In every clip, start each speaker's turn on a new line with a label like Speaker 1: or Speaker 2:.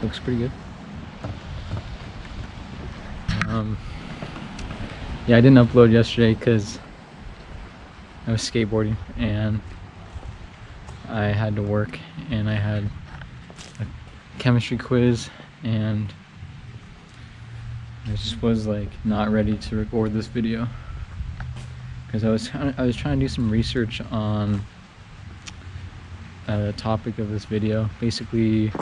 Speaker 1: looks pretty good. Yeah, I didn't upload yesterday because I was skateboarding and I had to work, and I had a chemistry quiz, and I just was like not ready to record this video because I was trying to do some research on the topic of this video, basically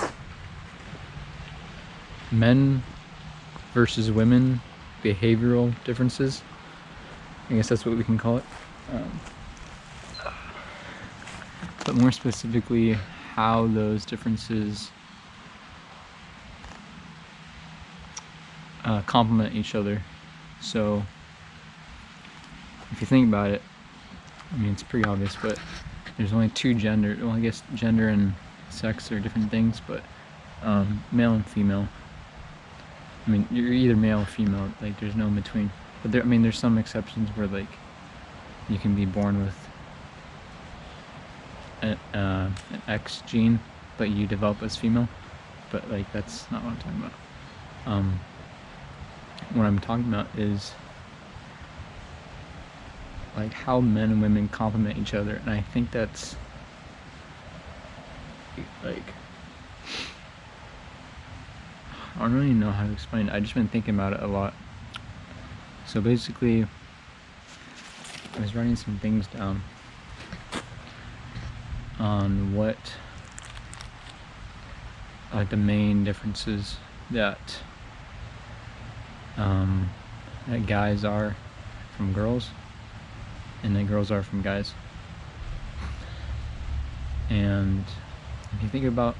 Speaker 1: men versus women behavioral differences. I guess that's what we can call it. But more specifically, how those differences complement each other. So if you think about it, I mean, it's pretty obvious, but there's only two genders. Well, I guess gender and sex are different things, but male and female. I mean, you're either male or female, like there's no in between. But there, I mean, there's some exceptions where like you can be born with an X gene, but you develop as female. But like that's not what I'm talking about. What I'm talking about is like how men and women complement each other, and I think that's like, I don't really know how to explain it. I've just been thinking about it a lot. So basically, I was writing some things down on what are the main differences that that guys are from girls and that girls are from guys. And if you think about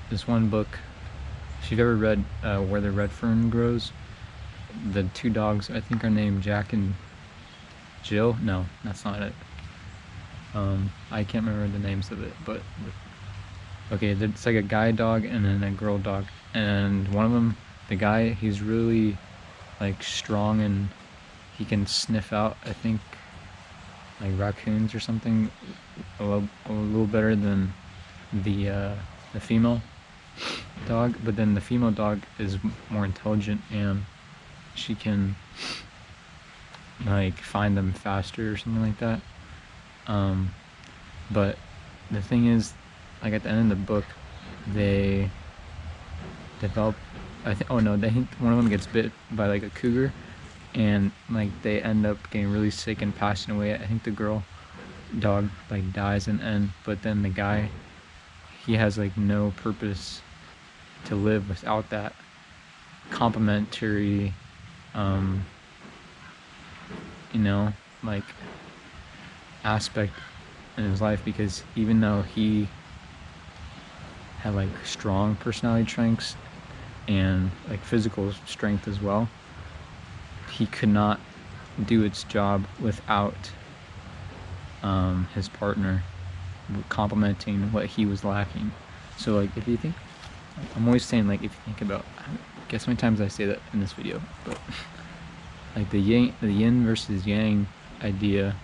Speaker 1: this one book, if you've ever read Where the Red Fern Grows, the two dogs, I think, are named Jack and Jill. No, that's not it. I can't remember the names of it, but okay, it's like a guy dog and then a girl dog, and one of them, the guy, he's really like strong and he can sniff out, I think, like raccoons or something a little better than the female dog. But then the female dog is more intelligent and she can like find them faster or something like that. But the thing is, like at the end of the book, they develop, I think, oh no, they think one of them gets bit by like a cougar, and like they end up getting really sick and passing away. I think the girl dog like dies in the end, but then the guy, he has like no purpose to live without that complementary you know, like aspect in his life, because even though he had like strong personality strengths and like physical strength as well, he could not do its job without his partner complementing what he was lacking. So like if you think, I'm always saying, like if you think about, I guess how many times I say that in this video, but like the yin versus yang idea.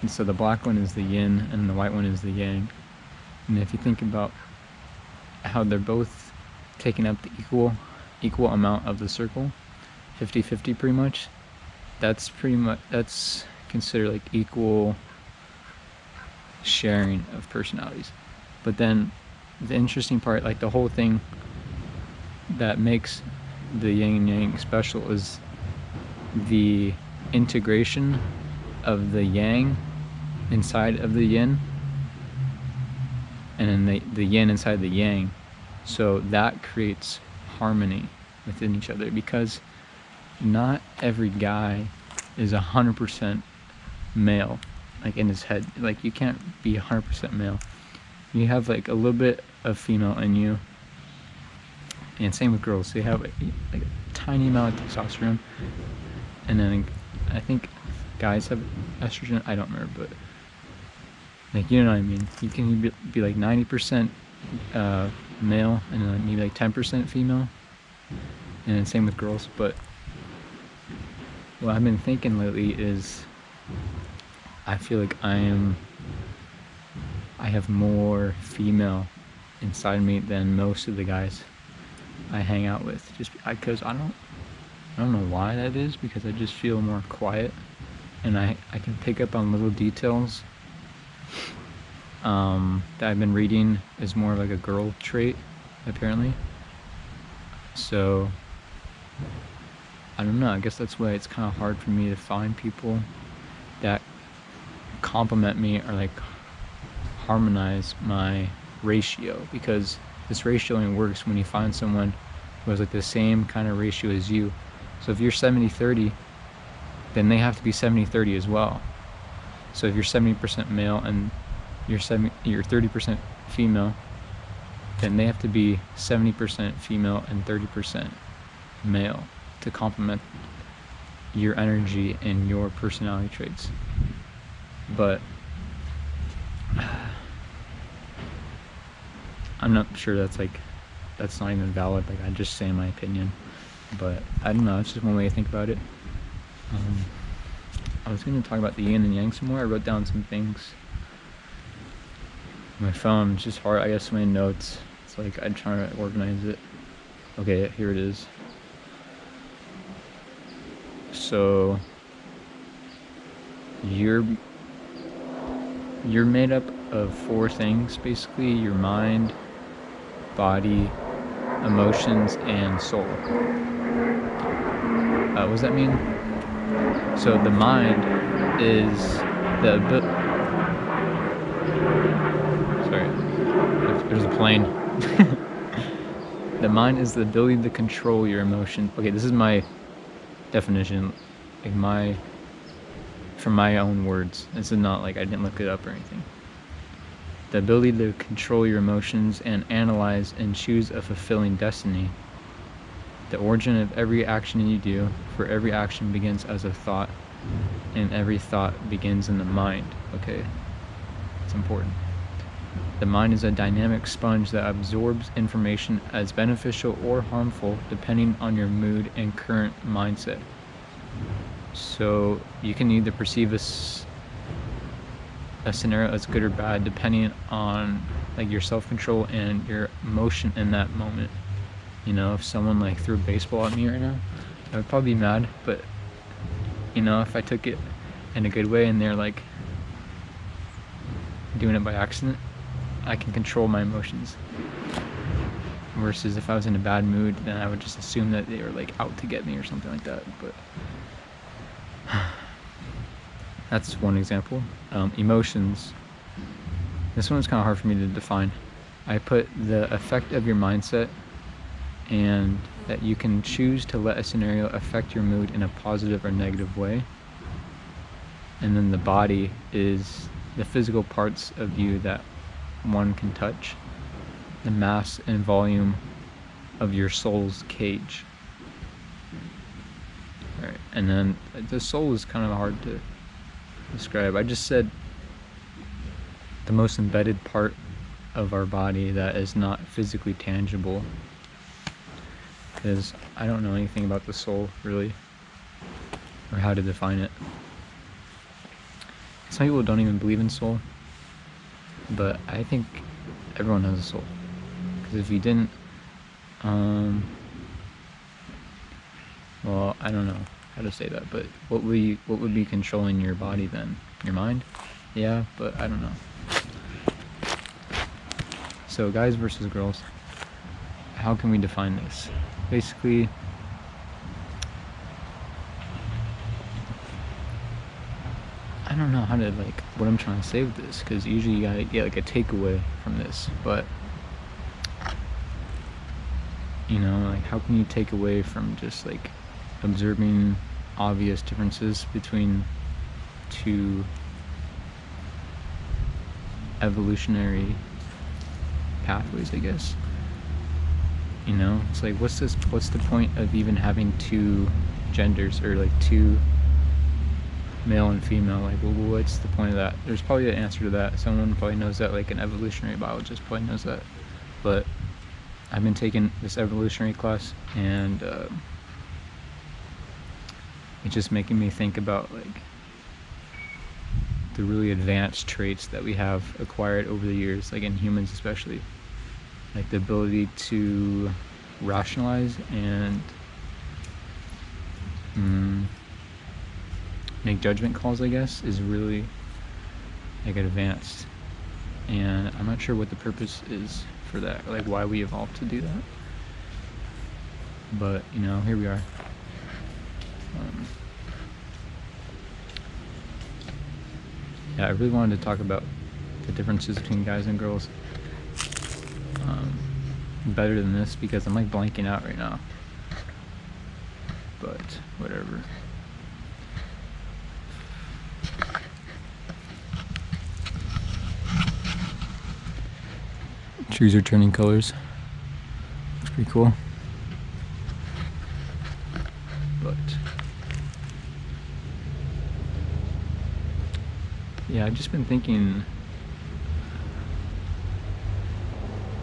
Speaker 1: And so the black one is the yin and the white one is the yang. And if you think about how they're both taking up the equal amount of the circle, 50-50 pretty much, that's considered like equal sharing of personalities. But then the interesting part, like the whole thing that makes the yin and yang special, is the integration of the yang inside of the yin, and then the yin inside the yang. So that creates harmony within each other, because not every guy is 100% male, like in his head. Like you can't be 100% male. You have like a little bit of female in you, and same with girls. They have like a tiny amount of testosterone, and then I think guys have estrogen. I don't remember, but like, you know what I mean. You can be like 90% male and then maybe like 10% female, and then same with girls. But what I've been thinking lately is, I feel like I have more female inside me than most of the guys I hang out with, just because I don't know why that is, because I just feel more quiet, and I can pick up on little details that I've been reading is more like a girl trait, apparently. So I don't know, I guess that's why it's kind of hard for me to find people that complement me or like harmonize my ratio, because this ratio only works when you find someone who has like the same kind of ratio as you. So if you're 70-30, then they have to be 70-30 as well. So if you're 70% male and you're 30% female, then they have to be 70% female and 30% male to complement your energy and your personality traits. But I'm not sure that's not even valid. Like, I'm just saying my opinion, but I don't know, it's just one way to think about it. I was going to talk about the yin and yang some more. I wrote down some things on my phone. It's just hard, I guess, so many notes. It's like I'm trying to organize it. Okay, here it is. So you're made up of 4 things, basically: your mind, body, emotions, and soul. What does that mean? So the mind is the sorry, there's a plane. The mind is the ability to control your emotion. Okay, this is my definition, like from my own words. This is not like I didn't look it up or anything. The ability to control your emotions and analyze and choose a fulfilling destiny. The origin of every action you do, for every action begins as a thought, and every thought begins in the mind. Okay, it's important. The mind is a dynamic sponge that absorbs information as beneficial or harmful depending on your mood and current mindset. So you can either perceive a scenario as good or bad depending on like your self-control and your emotion in that moment. You know, if someone like threw a baseball at me right now, I would probably be mad, but you know, if I took it in a good way and they're like doing it by accident, I can control my emotions. Versus if I was in a bad mood, then I would just assume that they were like out to get me or something like that. But that's one example. Emotions. This one is kind of hard for me to define. I put the effect of your mindset, and that you can choose to let a scenario affect your mood in a positive or negative way. And then the body is the physical parts of you that one can touch, the mass and volume of your soul's cage. Alright, and then the soul is kind of hard to describe. I just said the most embedded part of our body that is not physically tangible, because I don't know anything about the soul really, or how to define it. Some people don't even believe in soul, but I think everyone has a soul. Because if you didn't, well, I don't know how to say that, but what would be controlling your body then? Your mind? Yeah, but I don't know. So guys versus girls, how can we define this? Basically, I don't know how to, like, what I'm trying to say with this, because usually you gotta get like a takeaway from this, but you know, like, how can you take away from just like observing obvious differences between 2 evolutionary pathways, I guess? You know, it's like, what's the point of even having 2 genders, or like 2 male and female? Like, well, what's the point of that? There's probably an answer to that. Someone probably knows that, like an evolutionary biologist probably knows that. But I've been taking this evolutionary class, and it's just making me think about like the really advanced traits that we have acquired over the years, like in humans especially. like the ability to rationalize and make judgment calls, I guess, is really like advanced, and I'm not sure what the purpose is for that, like why we evolved to do that, but you know, here we are. Yeah, I really wanted to talk about the differences between guys and girls better than this, because I'm like blanking out right now, but whatever. Trees are turning colors. It's pretty cool. But yeah, I've just been thinking,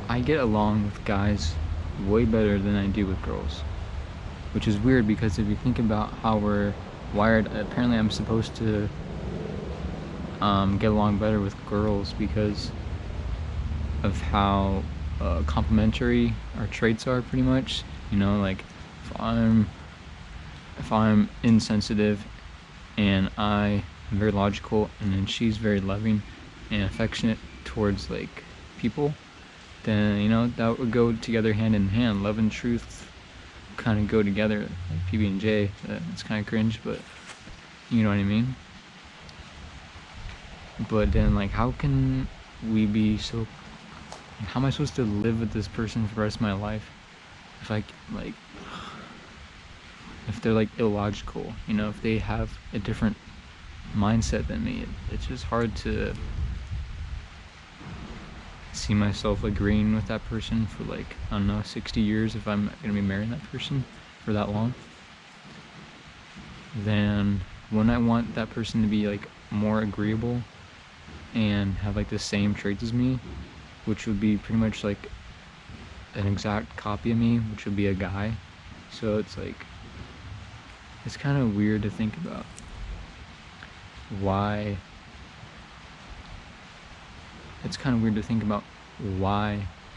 Speaker 1: I get along with guys way better than I do with girls, which is weird, because if you think about how we're wired, apparently I'm supposed to get along better with girls because of how complementary our traits are, pretty much. You know, like if I'm insensitive and I am very logical, and then she's very loving and affectionate towards like people, then you know that would go together hand in hand. Love and truth kind of go together, like PB and J. It's kind of cringe, but you know what I mean. But then, like, how can we be so? How am I supposed to live with this person for the rest of my life if if they're like illogical? You know, if they have a different mindset than me, it's just hard to see myself agreeing with that person for like, I don't know, 60 years if I'm gonna be marrying that person for that long. Then when I want that person to be like more agreeable and have like the same traits as me, which would be pretty much like an exact copy of me, which would be a guy. So it's like, it's kind of weird to think about why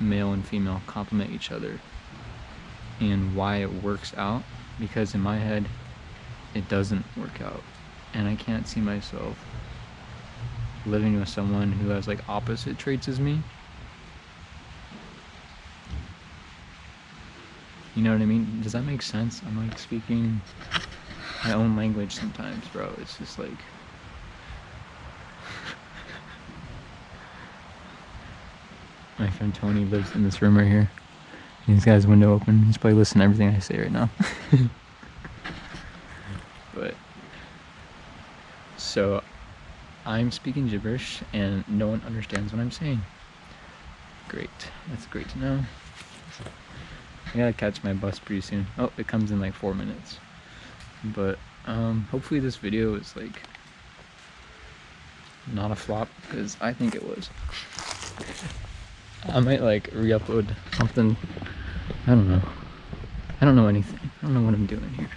Speaker 1: male and female complement each other and why it works out, because in my head it doesn't work out, and I can't see myself living with someone who has like opposite traits as me. You know what I mean? Does that make sense? I'm like speaking my own language sometimes, bro. It's just like my friend Tony lives in this room right here. He's got his window open. He's probably listening to everything I say right now. But so I'm speaking gibberish and no one understands what I'm saying. Great. That's great to know. I gotta catch my bus pretty soon. Oh, it comes in like 4 minutes. But hopefully this video is like not a flop, because I think it was. I might like re-upload something. I don't know. I don't know anything. I don't know what I'm doing here.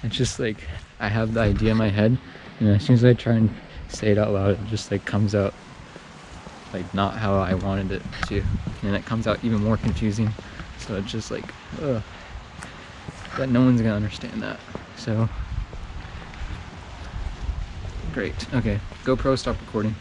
Speaker 1: It's just like I have the idea in my head, and as soon as I try and say it out loud, it just like comes out like not how I wanted it to, and it comes out even more confusing. So it's just like, but no one's gonna understand that. So great. Okay, GoPro, stop recording.